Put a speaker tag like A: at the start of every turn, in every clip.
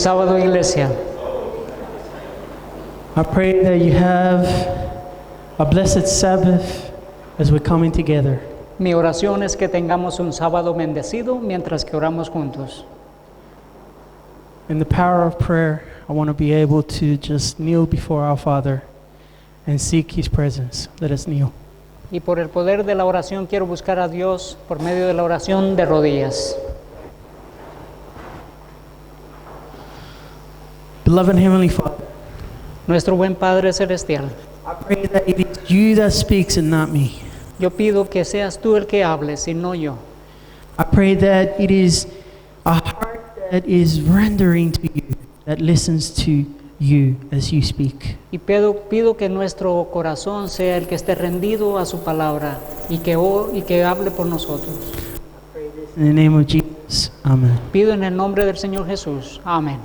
A: Sábado, iglesia.
B: I pray that you have a blessed Sabbath as we're coming together.
A: Mi oración es que tengamos un sábado bendecido mientras que oramos juntos.
B: In the power of prayer, I want to be able to just kneel before our Father and seek His presence. Let us kneel.
A: Y por el poder de la oración quiero buscar a Dios por medio de la oración de rodillas.
B: Beloved Heavenly Father,
A: Nuestro buen Padre Celestial,
B: I pray that it is you that speaks and not me.
A: yo pido que seas tú el que hables y no yo.
B: I pray that it is a heart that is rendering to you, that listens to you as you speak.
A: Y pido que nuestro corazón sea el que esté rendido a su palabra y que hable por nosotros.
B: In the name of Jesus, amen.
A: Pido en el nombre del Señor Jesús. Amén.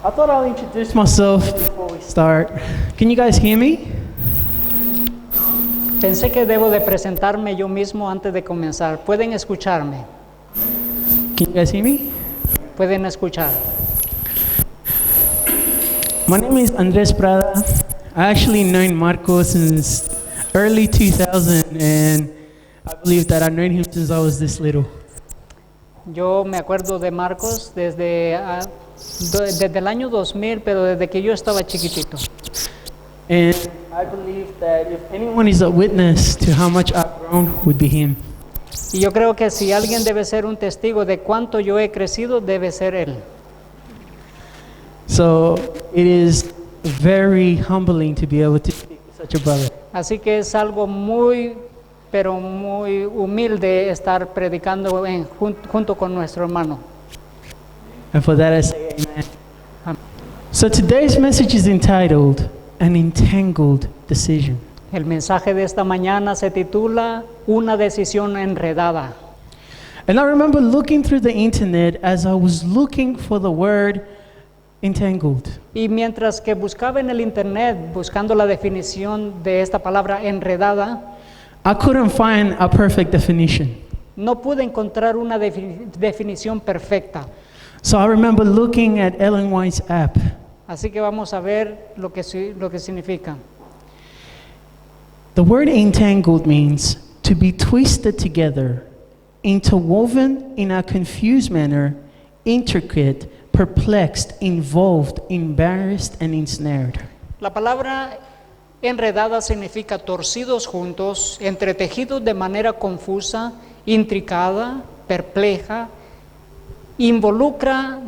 B: I thought I'll introduce myself before we start. Can you guys hear me?
A: Pensé que debo de presentarme yo mismo antes de comenzar. ¿Pueden escucharme?
B: Can you guys hear me?
A: ¿Pueden escuchar?
B: My name is Andres Prada. I actually known Marco since early 2000, and I believe that I've known him since I was this little.
A: Yo me acuerdo de Marcos desde el año 2000, pero desde que yo estaba chiquitito.
B: And I believe that if anyone is a witness to how much I've grown, would be him.
A: Y yo creo que si alguien debe ser un testigo de cuánto yo he crecido, debe ser él.
B: So it is very humbling to be able to speak with such a brother.
A: Así que es algo muy, pero muy humilde estar predicando junto con nuestro hermano.
B: And for that I say amen.
A: Amén.
B: So today's message is entitled An Entangled Decision.
A: El mensaje de esta mañana se titula Una decisión enredada.
B: And I remember looking through the internet as I was looking for the word entangled.
A: Y mientras que buscaba en el internet, buscando la definición de esta palabra enredada,
B: I couldn't find a perfect definition.
A: no pude encontrar una definición perfecta.
B: So I remember looking at Ellen White's app.
A: Así que vamos a ver lo que significa.
B: The word entangled means to be twisted together, interwoven in a confused manner, intricate, perplexed, involved, embarrassed, and ensnared.
A: La palabra enredada significa torcidos juntos, entretejidos de manera confusa, intricada, perpleja, involucrado,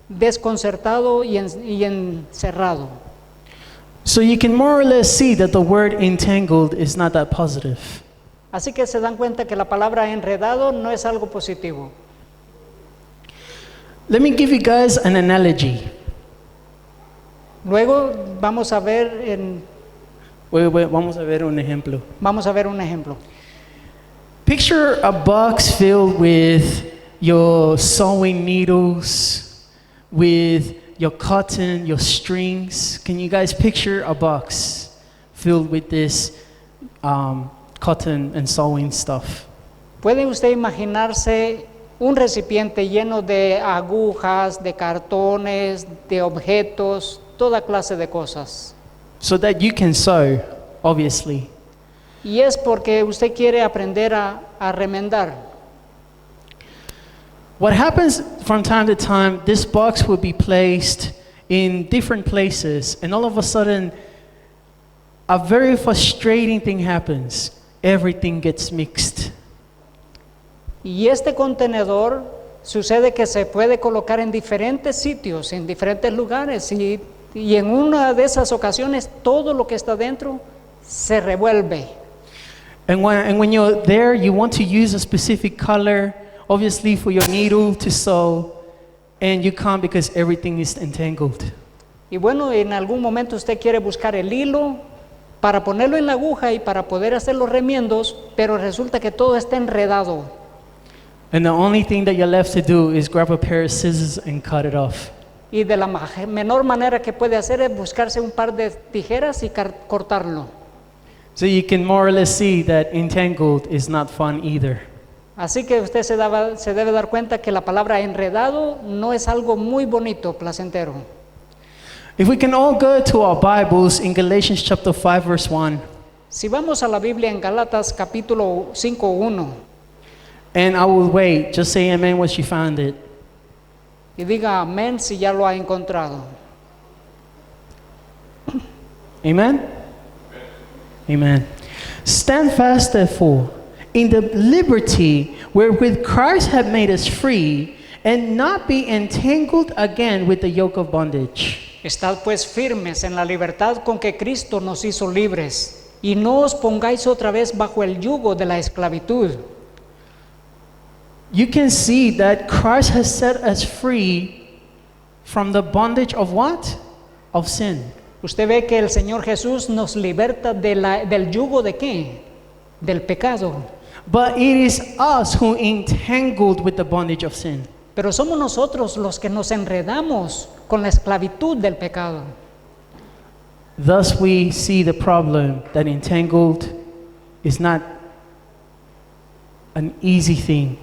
A: desconcertado y encerrado.
B: So you can more or less see that the word entangled is not that positive.
A: Así que se dan cuenta que la palabra enredado no es algo positivo.
B: Let me give you guys an analogy.
A: Luego vamos a ver
B: Vamos a ver un ejemplo.
A: un ejemplo.
B: Picture a box filled with your sewing needles, with your cotton, your strings. Can you guys picture a box filled with this cotton and sewing stuff?
A: ¿Puede usted imaginarse un recipiente lleno de agujas, de cartones, de objetos, toda clase de cosas?
B: So that you can sew, obviously.
A: Y es porque usted quiere aprender a remendar.
B: What happens from time to time, this box will be placed in different places, and all of a sudden, a very frustrating thing happens. Everything gets mixed.
A: Y este contenedor sucede que se puede colocar en diferentes sitios, en diferentes lugares, y en una de esas ocasiones todo lo que está dentro se revuelve.
B: And when you're there, you want to use a specific color, obviously for your needle to sew, and you can't because everything is entangled.
A: Y bueno, en algún momento usted quiere buscar el hilo para ponerlo en la aguja y para poder hacer los remiendos, pero resulta que todo está enredado.
B: And the only thing that you're left to do is grab a pair of scissors and cut it off.
A: Y de la menor manera que puede hacer es buscarse un par de tijeras y cortarlo.
B: So you can more or less see that entangled is not fun either.
A: Así que usted se debe dar cuenta que la palabra enredado no es algo muy bonito, placentero.
B: If we can all go to our Bibles in Galatians chapter 5 verse 1.
A: Si vamos a la Biblia en Gálatas capítulo 5:1
B: And I will wait. Just say amen once you found it.
A: y diga amén si ya lo ha encontrado.
B: Amen? Amen. Stand fast, therefore, in the liberty wherewith Christ hath made us free, and not be entangled again with the yoke of bondage.
A: Estad pues firmes en la libertad con que Cristo nos hizo libres, y no os pongáis otra vez bajo el yugo de la esclavitud.
B: You can see that Christ has set us free from the bondage of what? Of sin.
A: Usted ve que el Señor Jesús nos liberta del yugo de qué? Del pecado.
B: But it is us who entangled with the bondage of sin.
A: Pero somos nosotros los que nos enredamos con la esclavitud del pecado.
B: Thus we see the problem that entangled is not an easy thing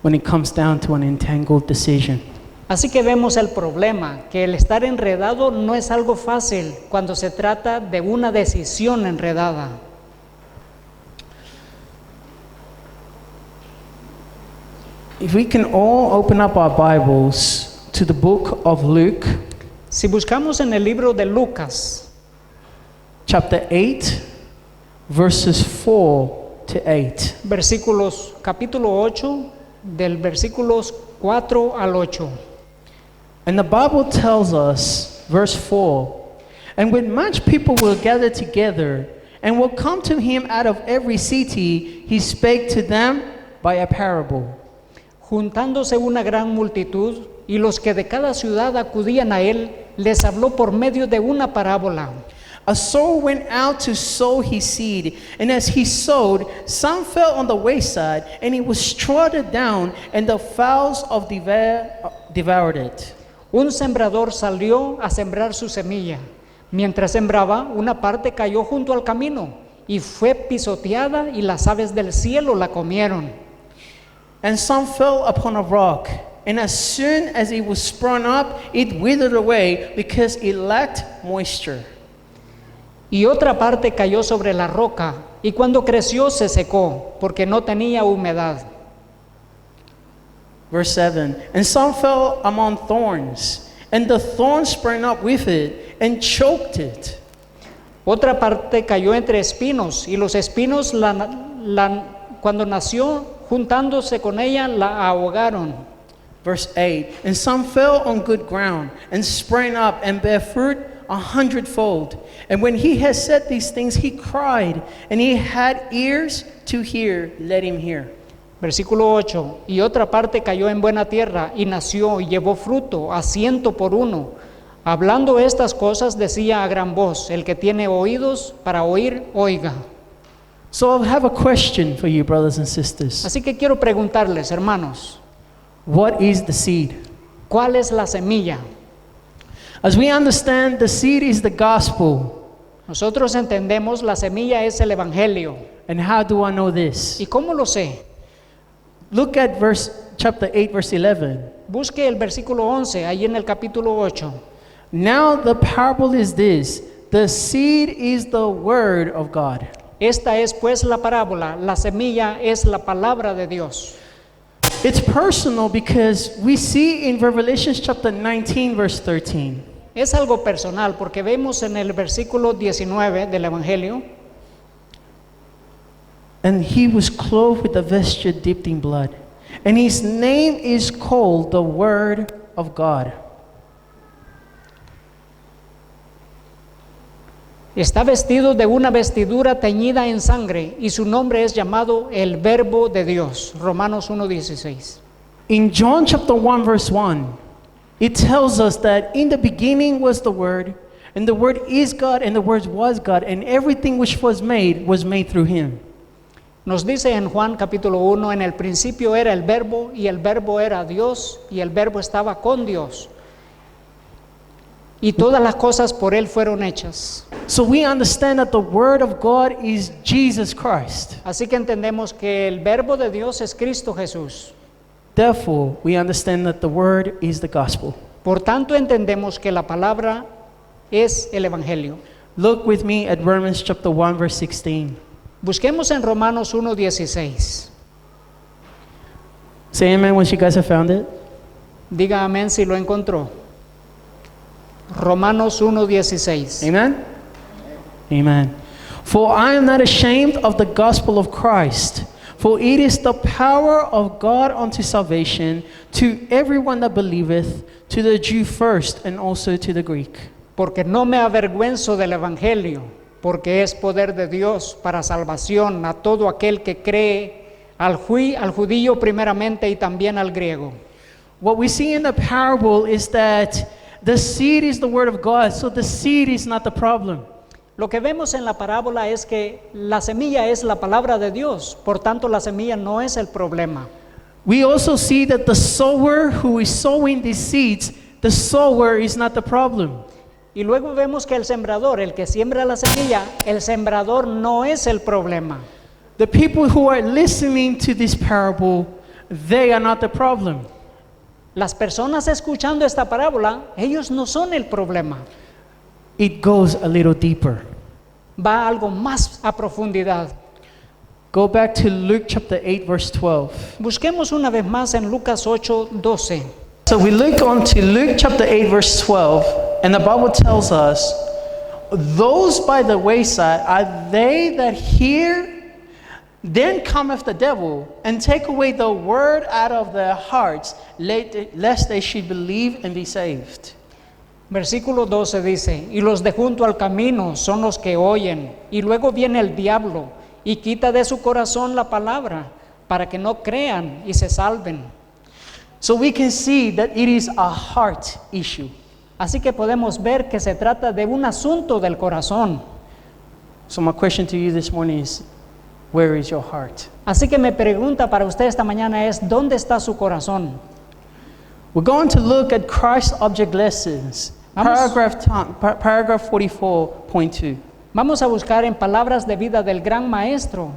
B: when it comes down to an entangled decision.
A: Así que vemos el problema, que el estar enredado no es algo fácil cuando se trata de una decisión enredada.
B: If we can all open up our Bibles to the book of Luke,
A: Si buscamos en el libro de Lucas,
B: chapter 8, verses 4 to 8.
A: capítulo 8, del versículos 4 al 8.
B: And the Bible tells us, verse 4, and when much people will gather together and will come to him out of every city, he spake to them by a parable.
A: Juntándose una gran multitud, y los que de cada ciudad acudían a él, les habló por medio de una parábola.
B: A sower went out to sow his seed, and as he sowed, some fell on the wayside, and it was trodden down, and the fowls of devoured it.
A: Un sembrador salió a sembrar su semilla. Mientras sembraba, una parte cayó junto al camino, y fue pisoteada, y las aves del cielo la comieron.
B: And some fell upon a rock, and as soon as it was sprung up, it withered away, because it lacked moisture.
A: Y otra parte cayó sobre la roca, y cuando creció se secó, porque no tenía humedad.
B: Verse 7, and some fell among thorns, and the thorns sprang up with it, and choked it.
A: Otra parte cayó entre espinos, y los espinos cuando nació, juntándose con ella, la ahogaron.
B: Verse 8, and some fell on good ground, and sprang up, and bare fruit 100-fold. And when he had said these things, he cried, and he had ears to hear, let him hear.
A: Versículo 8, y otra parte cayó en buena tierra, y nació, y llevó fruto, a 100 por uno. Hablando estas cosas, decía a gran voz, el que tiene oídos para oír, oiga.
B: So I have a question for you, brothers and sisters.
A: Así que quiero preguntarles, hermanos,
B: What is the seed?
A: ¿cuál es la semilla?
B: As we understand, the seed is the gospel.
A: Nosotros entendemos la semilla es el evangelio.
B: And how do I know this?
A: ¿Y cómo lo sé?
B: Look at chapter 8, verse 11.
A: Busque el versículo 11, ahí en el capítulo 8.
B: Now the parable is this: the seed is the word of God.
A: Esta es pues la parábola, la semilla es la palabra de Dios.
B: It's personal because we see in Revelation chapter 19, verse 13.
A: Es algo personal porque vemos en el versículo 19 del evangelio.
B: And he was clothed with a vesture dipped in blood, and his name is called the Word of God.
A: Está vestido de una vestidura teñida en sangre y su nombre es llamado el Verbo de Dios. Romanos 1:16.
B: In John chapter 1, verse 1, it tells us that in the beginning was the Word, and the Word is God, and the Word was God, and everything which was made through him.
A: Nos dice en Juan capítulo 1, en el principio era el Verbo, y el Verbo era Dios, y el Verbo estaba con Dios. y todas las cosas por él fueron hechas.
B: So we understand that the Word of God is Jesus Christ.
A: Así que entendemos que el verbo de Dios es Cristo Jesús.
B: Therefore, we understand that the Word is the gospel.
A: Por tanto, entendemos que la palabra es el evangelio.
B: Look with me at Romans chapter 1, verse 16.
A: Busquemos en Romanos 1:16.
B: Say amen once you guys have found it.
A: Diga amén si lo encontró. Romanos 1:16.
B: Amen? Amen. For I am not ashamed of the gospel of Christ, for it is the power of God unto salvation to everyone that believeth, to the Jew first, and also to the Greek.
A: Porque no me avergüenzo del evangelio, porque es poder de Dios para salvación a todo aquel que cree, al judío primeramente y también al griego.
B: What we see in the parable is that the seed is the word of God, so the seed is not the problem.
A: Lo que vemos en la parábola es que la semilla es la palabra de Dios, por tanto la semilla no es el problema.
B: We also see that the sower who is sowing these seeds, the sower is not the problem.
A: Y luego vemos que el sembrador, el que siembra la semilla, el sembrador no es el problema.
B: The people who are listening to this parable, they are not the problem.
A: Las personas escuchando esta parábola, ellos no son el problema.
B: It goes a little deeper.
A: Va algo más a profundidad.
B: Go back to Luke chapter 8, verse 12.
A: Busquemos una vez más en Lucas 8:12.
B: So we look on to Luke chapter 8, verse 12, and the Bible tells us, those by the wayside are they that hear, then cometh the devil, and take away the word out of their hearts, lest they should believe and be saved.
A: Versículo 12 dice, y los de junto al camino son los que oyen, y luego viene el diablo y quita de su corazón la palabra, para que no crean y se salven.
B: So we can see that it is a heart issue.
A: Así que podemos ver que se trata de un asunto del corazón.
B: So my question to you this morning is, where is your heart?
A: Así que mi pregunta para usted esta mañana es, ¿dónde está su corazón?
B: We're going to look at Christ's object lessons, paragraph 44.2.
A: Vamos a buscar en palabras de vida del gran maestro.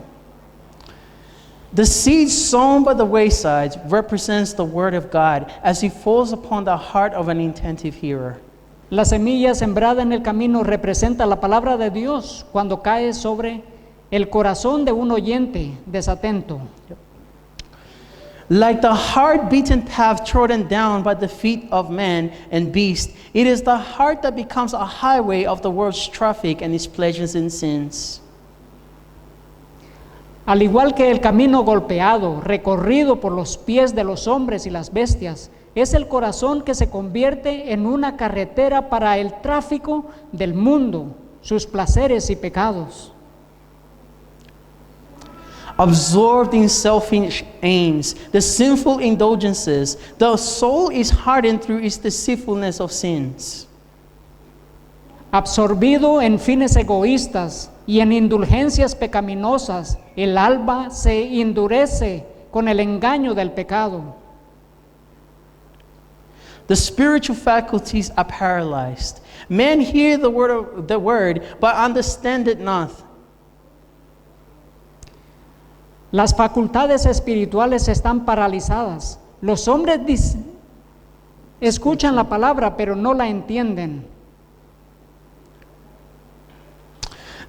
B: The seed sown by the wayside represents the word of God as it falls upon the heart of an attentive hearer.
A: La semilla sembrada en el camino representa la palabra de Dios cuando cae sobre el corazón de un oyente desatento.
B: Like the hard-beaten path trodden down by the feet of man and beast, it is the heart that becomes a highway of the world's traffic and its pleasures and sins.
A: Al igual que el camino golpeado, recorrido por los pies de los hombres y las bestias, es el corazón que se convierte en una carretera para el tráfico del mundo, sus placeres y pecados.
B: Absorbed in selfish aims, the sinful indulgences, the soul is hardened through its deceitfulness of sins.
A: Absorbido en fines egoístas y en indulgencias pecaminosas, el alma se endurece con el engaño del pecado.
B: The spiritual faculties are paralyzed. Men hear the word, but understand it not.
A: Las facultades espirituales están paralizadas. Los hombres escuchan la palabra, pero no la entienden.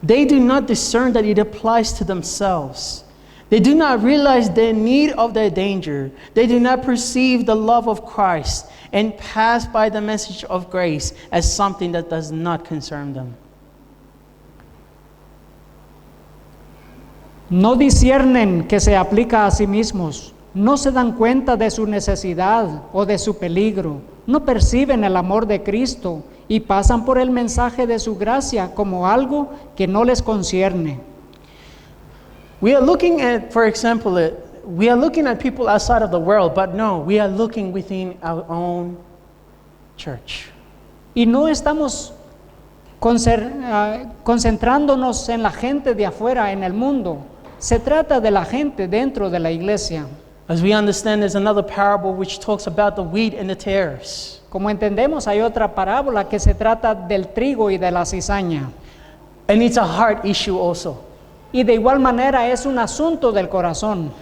B: They do not discern that it applies to themselves. They do not realize the need of their danger. They do not perceive the love of Christ and pass by the message of grace as something that does not concern them.
A: No disciernen que se aplica a sí mismos, no se dan cuenta de su necesidad o de su peligro, no perciben el amor de Cristo y pasan por el mensaje de su gracia como algo que no les concierne.
B: We are looking at, for example, we are looking at people outside of the world, but no, we are looking within our own church.
A: Y no estamos concentrándonos en la gente de afuera, en el mundo. Se trata de la gente dentro de la iglesia.
B: As we understand, there's another parable which talks about the wheat and the tares.
A: Como entendemos, hay otra parábola que se trata del trigo y de la cizaña.
B: And it's a heart issue also.
A: Y de igual manera es un asunto del corazón.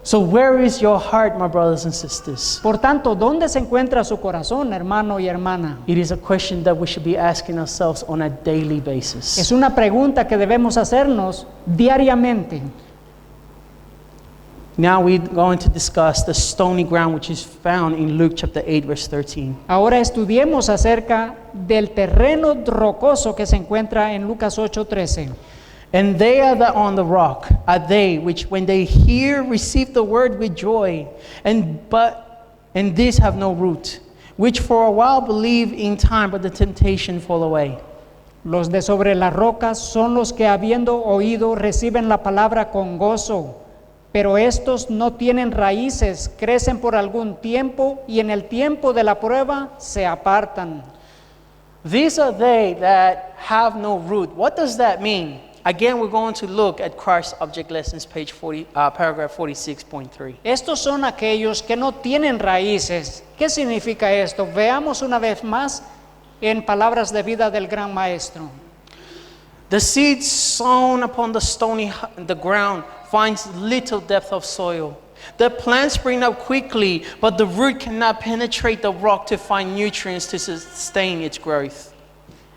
B: So where is your heart, my brothers and sisters?
A: Por tanto, ¿dónde se encuentra su corazón, hermano y hermana?
B: It is a question that we should be asking ourselves on a daily basis.
A: Es una pregunta que debemos hacernos diariamente.
B: Now we're going to discuss the stony ground which is found in Luke chapter 8 verse 13.
A: Ahora estudiemos acerca del terreno rocoso que se encuentra en Lucas 8:13.
B: And they are that on the rock are they which when they hear receive the word with joy, and these have no root, which for a while believe in time, but the temptation fall away.
A: Los de sobre las rocas son los que habiendo oído reciben la palabra con gozo, pero estos no tienen raíces, crecen por algún tiempo y en el tiempo de la prueba se apartan.
B: These are they that have no root. What does that mean? Again, we're going to look at Christ's Object Lessons, page 40, paragraph 46.3.
A: Estos son aquellos que no tienen raíces. ¿Qué significa esto? Veamos una vez más en Palabras de Vida del Gran Maestro.
B: The seed sown upon the ground finds little depth of soil. The plants spring up quickly, but the root cannot penetrate the rock to find nutrients to sustain its growth.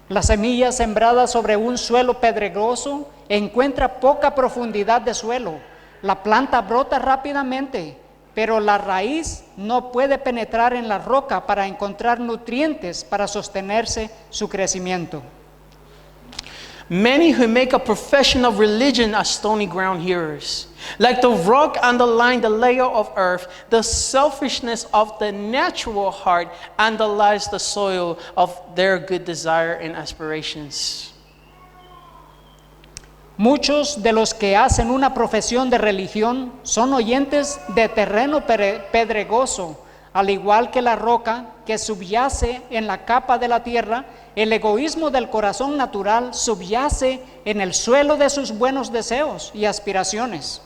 A: La semilla sembrada sobre un suelo pedregoso encuentra poca profundidad de suelo. La planta brota rápidamente, pero la raíz no puede penetrar en la roca para encontrar nutrientes para sostenerse su crecimiento.
B: Many who make a profession of religion are stony ground hearers. Like the rock underlying the layer of earth, the selfishness of the natural heart underlies the soil of their good desire and aspirations.
A: Muchos de los que hacen una profesión de religión son oyentes de terreno pedregoso, al igual que la roca que subyace en la capa de la tierra. El egoísmo del corazón natural subyace en el suelo de sus buenos deseos y aspiraciones.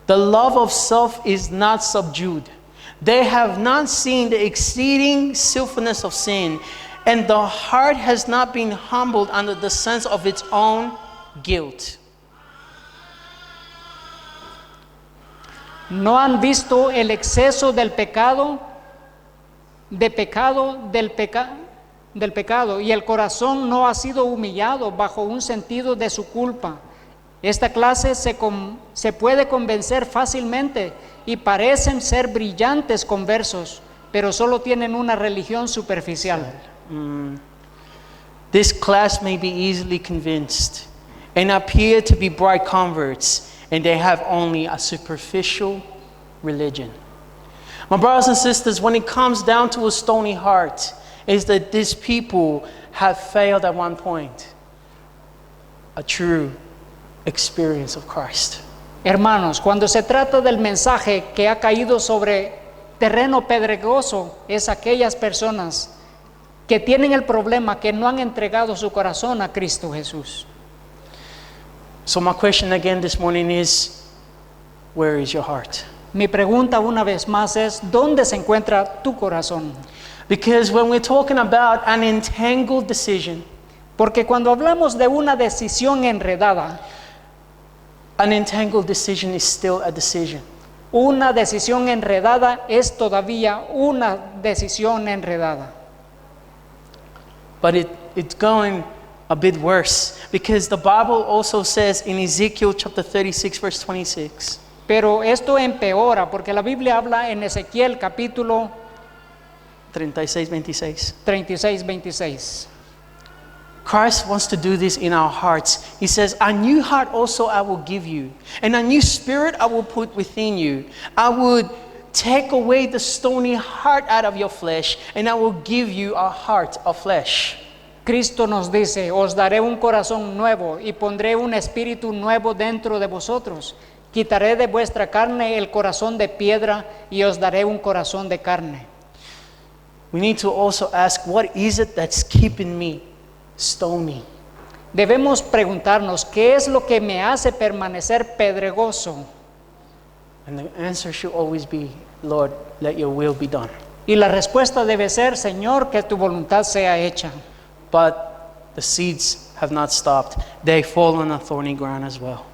B: The love of self is not subdued. They have not seen the exceeding sinfulness of sin, and the heart has not been humbled under the sense of its own guilt.
A: No han visto el exceso del pecado, del pecado, y el corazón no ha sido humillado bajo un sentido de su culpa. Esta clase se puede convencer fácilmente y parecen ser brillantes conversos, pero solo tienen una religión superficial.
B: This class may be easily convinced and appear to be bright converts, and they have only a superficial religion. My brothers and sisters, when it comes down to a stony heart, is that these people have failed at one point a true experience of Christ.
A: Hermanos, cuando se trata del mensaje que ha caído sobre terreno pedregoso, es aquellas personas que tienen el problema que no han entregado su corazón a Cristo Jesús.
B: So my question again this morning is, where is your heart?
A: Mi pregunta una vez más es, ¿dónde se encuentra tu corazón?
B: Because when we're talking about an entangled decision,
A: Porque cuando hablamos de una decisión enredada,
B: an entangled decision is still a decision.
A: una decisión enredada es todavía una decisión enredada.
B: But it's going a bit worse, because the Bible also says in Ezekiel chapter 36 verse 26,
A: Pero esto empeora porque la Biblia habla en Ezequiel capítulo
B: 36:26.
A: 36-26.
B: Christ wants to do this in our hearts. He says, a new heart also I will give you, and a new spirit I will put within you. I would take away the stony heart out of your flesh, and I will give you a heart of flesh.
A: Cristo nos dice, os daré un corazón nuevo y pondré un espíritu nuevo dentro de vosotros. Quitaré de vuestra carne el corazón de piedra y os daré un corazón de carne.
B: We need to also ask, what is it that's keeping me stony?
A: Debemos preguntarnos, ¿qué es lo que me hace permanecer pedregoso?
B: And the answer should always be Lord, let your will be done.
A: Y la respuesta debe ser, Señor, que tu voluntad sea hecha.
B: But the seeds have not stopped. They fall on a thorny ground as well.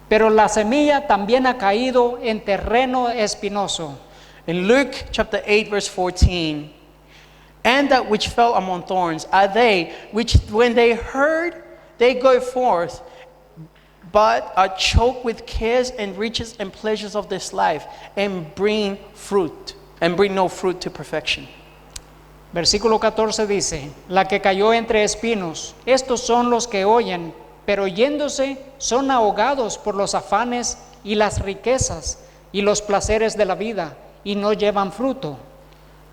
A: Pero la semilla también ha caído en terreno espinoso.
B: In Luke chapter 8, verse 14, and that which fell among thorns are they which, when they heard, they go forth, but are choked with cares and riches and pleasures of this life, and bring no fruit to perfection.
A: Versículo 14 dice, la que cayó entre espinos, estos son los que oyen, pero yéndose son ahogados por los afanes y las riquezas y los placeres de la vida, y no llevan fruto.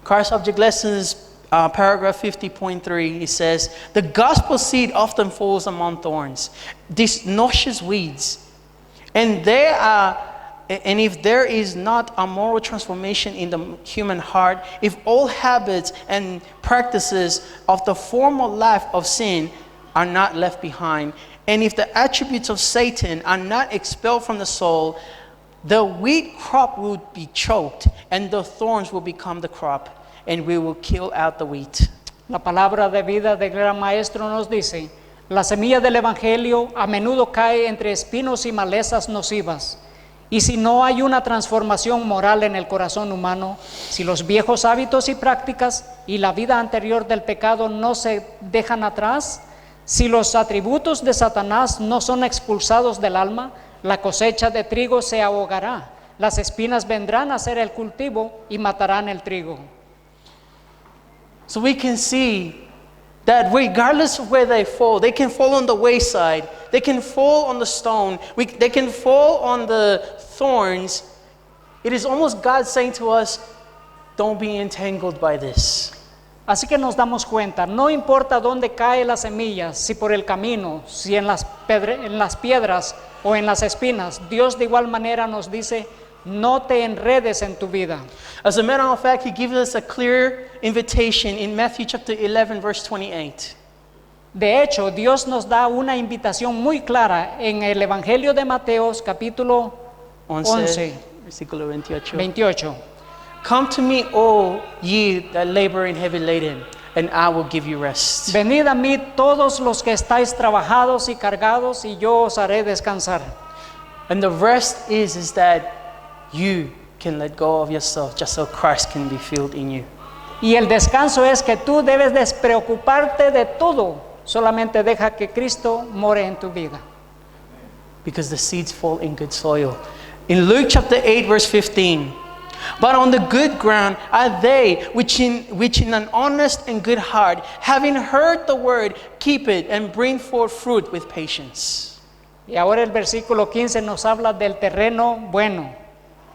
B: Car Subject Lessons, paragraph 50.3, it says, the gospel seed often falls among thorns, these noxious weeds, and if there is not a moral transformation in the human heart, if all habits and practices of the former life of sin are not left behind, and if the attributes of Satan are not expelled from the soul, the wheat crop will be choked, and the thorns will become the crop, and we will kill out the wheat.
A: La palabra de vida del gran maestro nos dice, la semilla del evangelio a menudo cae entre espinos y malezas nocivas. Y si no hay una transformación moral en el corazón humano, si los viejos hábitos y prácticas y la vida anterior del pecado no se dejan atrás, si los atributos de Satanás no son expulsados del alma, la cosecha de trigo se ahogará, las espinas vendrán a hacer el cultivo y matarán el trigo.
B: So we can see that regardless of where they fall, they can fall on the wayside, they can fall on the stone, they can fall on the thorns. It is almost God saying to us, don't be entangled by this.
A: Así que nos damos cuenta, no importa dónde cae la semilla, si por el camino, si en las piedras o en las espinas, Dios de igual manera nos dice, no te enredes en tu vida.
B: As a matter of fact, He gives us a clear invitation in Matthew chapter 11, verse 28.
A: De hecho, Dios nos da una invitación muy clara en el Evangelio de Mateo, capítulo 11,
B: versículo 28.
A: 28.
B: Come to me, all ye that labor and heavy laden, and I will give you rest.
A: Venid a mí todos los que estáis trabajados y cargados, y yo os haré descansar.
B: And the rest is that you can let go of yourself just so Christ can be filled in you.
A: Y el descanso es que tú debes despreocuparte de todo, solamente deja que Cristo more en tu vida.
B: Because the seeds fall in good soil. In Luke chapter 8, verse 15, but on the good ground are they which in an honest and good heart, having heard the word, keep it and bring forth fruit with patience.
A: Y ahora el versículo 15 nos habla del terreno bueno,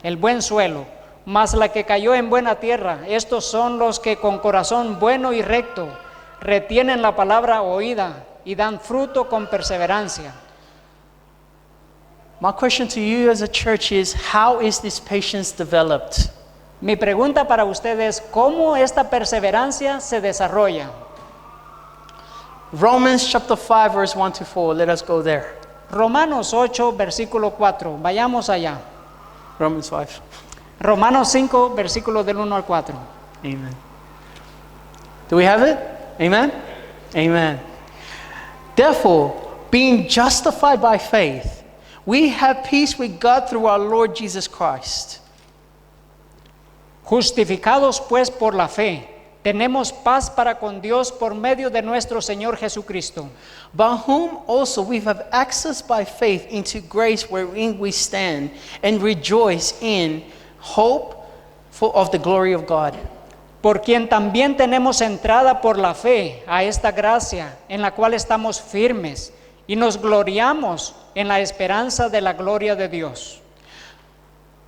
A: el buen suelo, mas la que cayó en buena tierra, estos son los que con corazón bueno y recto retienen la palabra oída y dan fruto con perseverancia.
B: My question to you as a church is, how is this patience developed?
A: Mi pregunta para ustedes, ¿cómo esta perseverancia se desarrolla?
B: Romans chapter 5, verse 1 to 4. Let us go there.
A: Romanos 8, versículo 4. Vayamos allá.
B: Romans 5.
A: Romanos 5, versículo del 1 al 4.
B: Amen. Do we have it? Amen? Amen. Therefore, being justified by faith, we have peace with God through our Lord Jesus Christ.
A: Justificados pues por la fe, tenemos paz para con Dios por medio de nuestro Señor Jesucristo,
B: by whom also we have access by faith into grace wherein we stand and rejoice in hope of the glory of God.
A: por quien también tenemos entrada por la fe a esta gracia en la cual estamos firmes y nos gloriamos en la esperanza de la gloria de Dios.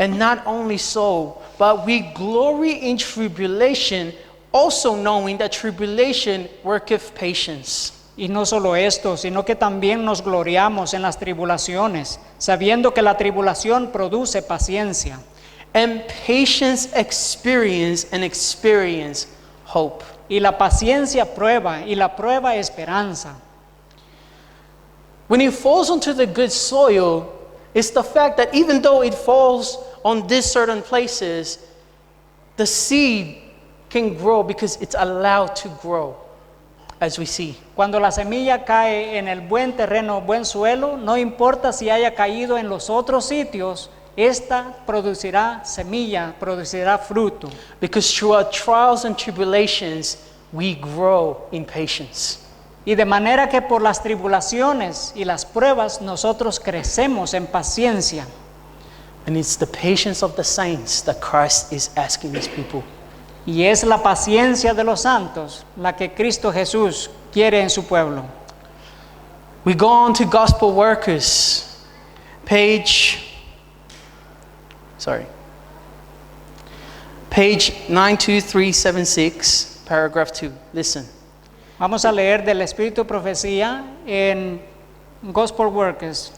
B: And not only so, but we glory in tribulation, also knowing that tribulation worketh patience.
A: Y no solo esto, sino que también nos gloriamos en las tribulaciones, sabiendo que la tribulación produce paciencia.
B: And patience experience, and experience hope.
A: Y la paciencia prueba, y la prueba esperanza.
B: When it falls onto the good soil, it's the fact that even though it falls on these certain places, the seed can grow because it's allowed to grow, as we see.
A: Cuando la semilla cae en el buen terreno, buen suelo, no importa si haya caído en los otros sitios, esta producirá semilla, producirá fruto.
B: Because through our trials and tribulations, we grow in patience.
A: Y de manera que por las tribulaciones y las pruebas nosotros crecemos en paciencia.
B: And it's the patience of the saints that Christ is asking his people.
A: Y es la paciencia de los santos la que Cristo Jesús quiere en su pueblo.
B: We go on to Gospel Workers, page 92376, paragraph 2. Listen.
A: Vamos a leer del Espíritu de Profecía en Gospel Workers.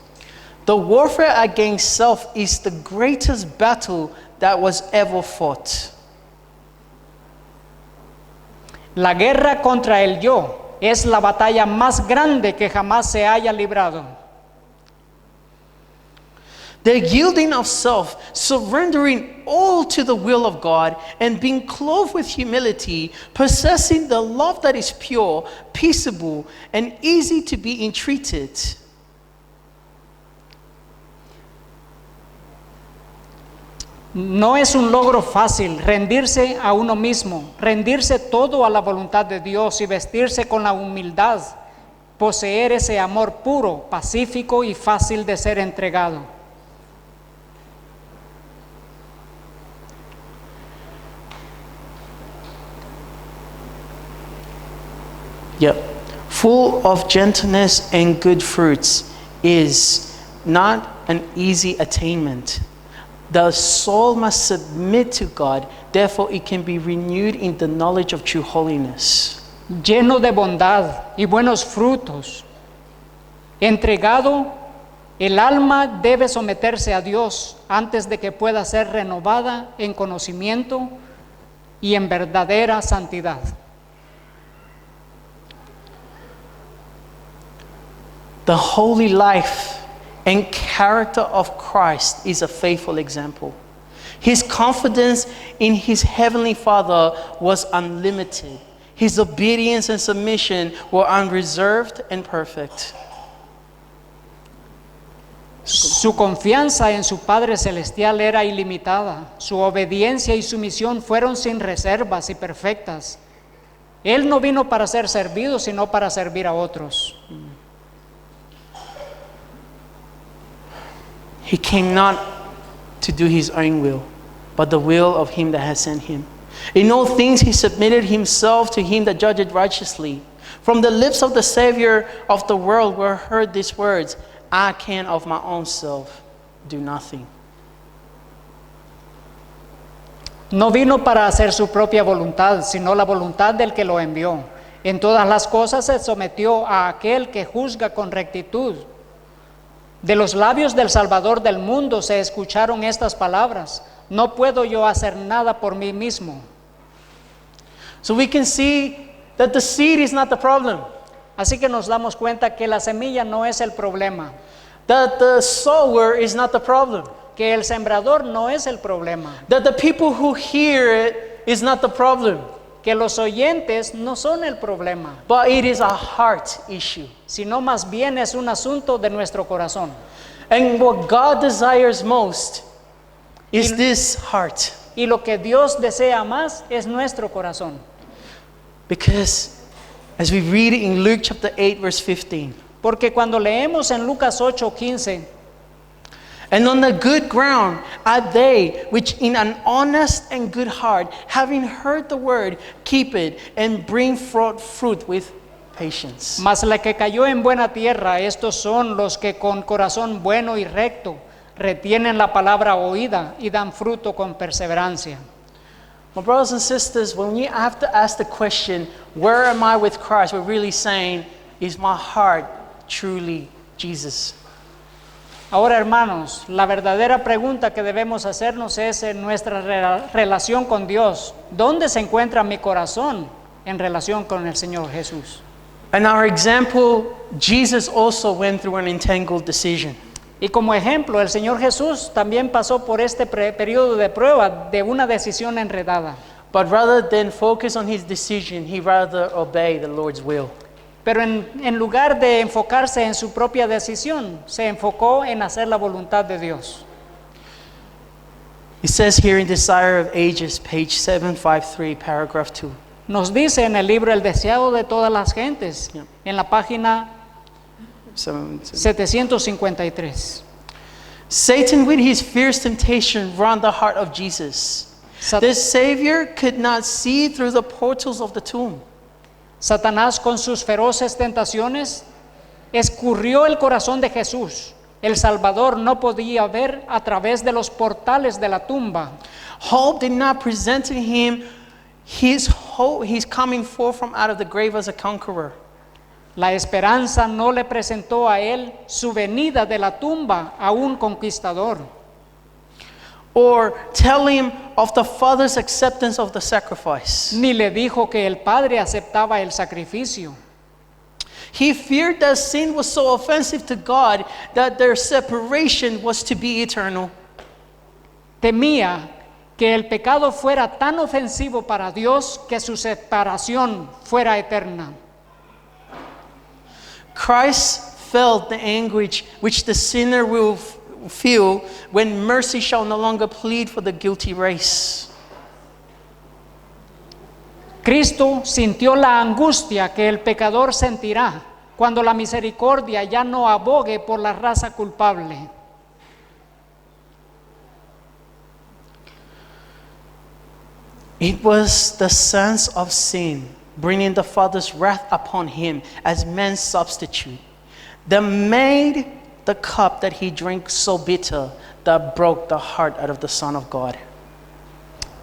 B: The warfare against self is the greatest battle that was ever fought.
A: La guerra contra el yo es la batalla más grande que jamás se haya librado.
B: The yielding of self, surrendering all to the will of God, and being clothed with humility, possessing the love that is pure, peaceable, and easy to be entreated.
A: No es un logro fácil rendirse a uno mismo, rendirse todo a la voluntad de Dios y vestirse con la humildad, poseer ese amor puro, pacífico y fácil de ser entregado.
B: Yep. Full of gentleness and good fruits is not an easy attainment. The soul must submit to God, therefore it can be renewed in the knowledge of true holiness.
A: Lleno de bondad y buenos frutos, entregado, el alma debe someterse a Dios antes de que pueda ser renovada en conocimiento y en verdadera santidad.
B: The holy life and character of Christ is a faithful example. His confidence in his heavenly Father was unlimited. His obedience and submission were unreserved and perfect.
A: Su confianza en su Padre Celestial era ilimitada. Su obediencia y sumisión fueron sin reservas y perfectas. Él no vino para ser servido, sino para servir a otros.
B: He came not to do his own will, but the will of him that has sent him. In all things he submitted himself to him that judgeth righteously. From the lips of the Savior of the world were heard these words, I can of my own self do nothing.
A: No vino para hacer su propia voluntad, sino la voluntad del que lo envió. En todas las cosas se sometió a aquel que juzga con rectitud. De los labios del Salvador del mundo se escucharon estas palabras: no puedo yo hacer nada por mí mismo.
B: So we can see that the seed is not the problem.
A: Así que nos damos cuenta que la semilla no es el problema,
B: That the sower is not the problem.
A: que el sembrador no es el problema,
B: That the people who hear it is not the problem.
A: que los oyentes no son el problema,
B: But it is a heart issue.
A: sino más bien es un asunto de nuestro corazón.
B: And what God desires most is this heart.
A: Y lo que Dios desea más es nuestro corazón.
B: Because as we read it in Luke chapter 8 verse 15,
A: Porque cuando leemos en Lucas 8:15,
B: and on the good ground are they which in an honest and good heart, having heard the word, keep it and bring forth fruit with patience.
A: mas la que cayó en buena tierra, estos son los que con corazón bueno y recto retienen la palabra oída y dan fruto con perseverancia.
B: My brothers and sisters, when we have to ask the question, where am I with Christ? We're really saying, is my heart truly Jesus?
A: Ahora, hermanos, la verdadera pregunta que debemos hacernos es en nuestra relación con Dios. ¿Dónde se encuentra mi corazón en relación con el Señor Jesús?
B: And our example, Jesus also went through an entangled decision.
A: Y como ejemplo, el Señor Jesús también pasó por este periodo de prueba de una decisión enredada.
B: But rather than focus on his decision, he rather obey the Lord's will.
A: Pero en lugar de enfocarse en su propia decisión, se enfocó en hacer la voluntad de Dios.
B: It says here in Desire of Ages, page 753, paragraph 2.
A: Nos dice en el libro El deseado de todas las gentes,
B: Yeah.
A: en la página
B: 753.
A: 753.
B: Satan, with his fierce temptation, round the heart of Jesus.
A: Sat-
B: The Savior could not see through the portals of the tomb.
A: Satanás con sus feroces tentaciones escurrió el corazón de Jesús. El Salvador no podía ver a través de los portales de la tumba.
B: Hope did not present to him his hope, his coming forth from out of the grave as a conqueror.
A: La esperanza no le presentó a él su venida de la tumba a un conquistador.
B: Or tell him of the Father's acceptance of the sacrifice.
A: Ni le dijo que el Padre aceptaba el sacrificio.
B: He feared that sin was so offensive to God that their separation was to be eternal.
A: Temía que el pecado fuera tan ofensivo para Dios que su separación fuera eterna.
B: Christ felt the anguish which the sinner will feel when mercy shall no longer plead for the guilty race.
A: Cristo sintió la angustia que el pecador sentirá cuando la misericordia ya no abogue por la raza culpable.
B: It was the sense of sin bringing the Father's wrath upon him as man's substitute that made the cup that he drank so bitter that broke the heart out of the Son of God.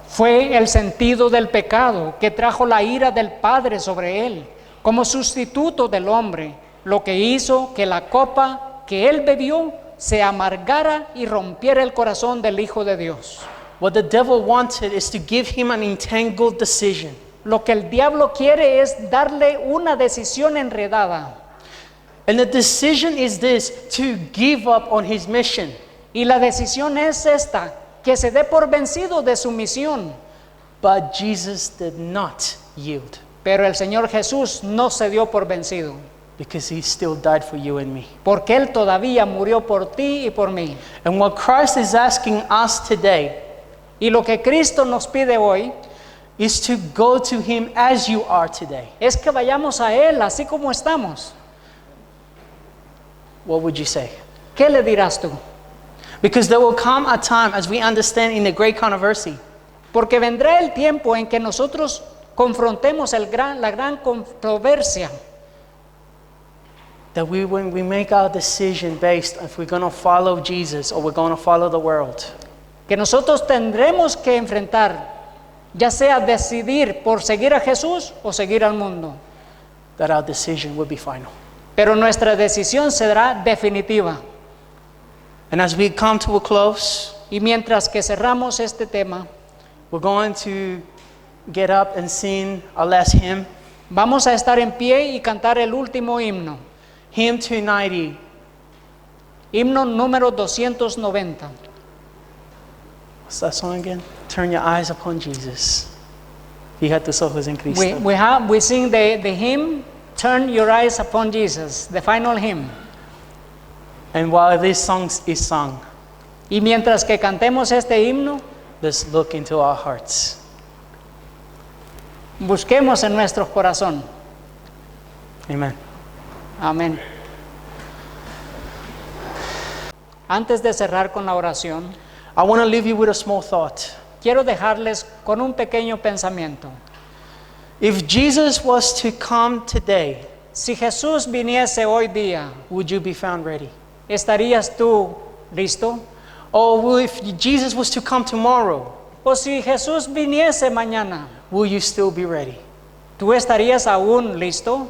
A: Fue el sentido del pecado que trajo la ira del Padre sobre él, como sustituto del hombre, lo que hizo que la copa que él bebió se amargara y rompiera el corazón del Hijo de Dios.
B: What the devil wanted is to give him an entangled decision.
A: Lo que el diablo quiere es darle una decisión enredada.
B: And the decision is this, to give up on his mission.
A: Y la decisión es esta, que se dé por vencido de su misión.
B: But Jesus did not yield
A: Pero el Señor Jesús no se dio por vencido,
B: because he still died for you and me.
A: porque Él todavía murió por ti y por mí.
B: And what Christ is asking us today
A: Y lo que Cristo nos pide hoy
B: is to go to him as you are today.
A: es que vayamos a Él así como estamos.
B: What would you say?
A: ¿Qué le dirás tú?
B: Because there will come a time, as we understand in the great controversy,
A: Porque vendrá el tiempo en que nosotros confrontemos la gran controversia,
B: that when we make our decision based if we're going to follow Jesus or we're going to follow the world,
A: que nosotros tendremos que enfrentar, ya sea decidir por seguir a Jesús o seguir al mundo.
B: that our decision will be final.
A: Pero nuestra decisión será definitiva.
B: And as we come to a close,
A: Y mientras que cerramos este tema,
B: we're going to get up and sing our last hymn,
A: vamos a estar en pie y cantar el último himno,
B: hymn 290.
A: himno número 290.
B: What's that song again? Turn your eyes upon Jesus. Fija tus ojos en Cristo.
A: We sing the hymn, Turn Your Eyes Upon Jesus, the final hymn.
B: And while this song is sung,
A: Y mientras que cantemos este himno,
B: let's look into our hearts.
A: busquemos en nuestro corazón.
B: Amen.
A: Amén. Antes de cerrar con la oración,
B: I want to leave you with a small thought.
A: quiero dejarles con un pequeño pensamiento.
B: If Jesus was to come today,
A: Si Jesús viniese hoy día,
B: would you be found ready?
A: ¿estarías tú listo?
B: Or if Jesus was to come tomorrow,
A: O si Jesús viniese mañana,
B: will you still be ready?
A: ¿tú estarías aún listo?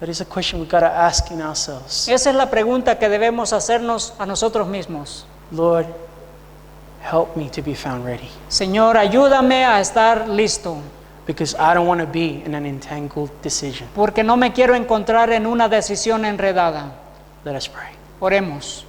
B: That is a question we've got to ask in ourselves.
A: Esa es la pregunta que debemos hacernos a nosotros mismos.
B: Lord, help me to be found ready.
A: Señor, ayúdame a estar listo,
B: Because I don't want to be in an entangled decision.
A: porque no me quiero encontrar en una decisión enredada.
B: Let us pray.
A: Oremos.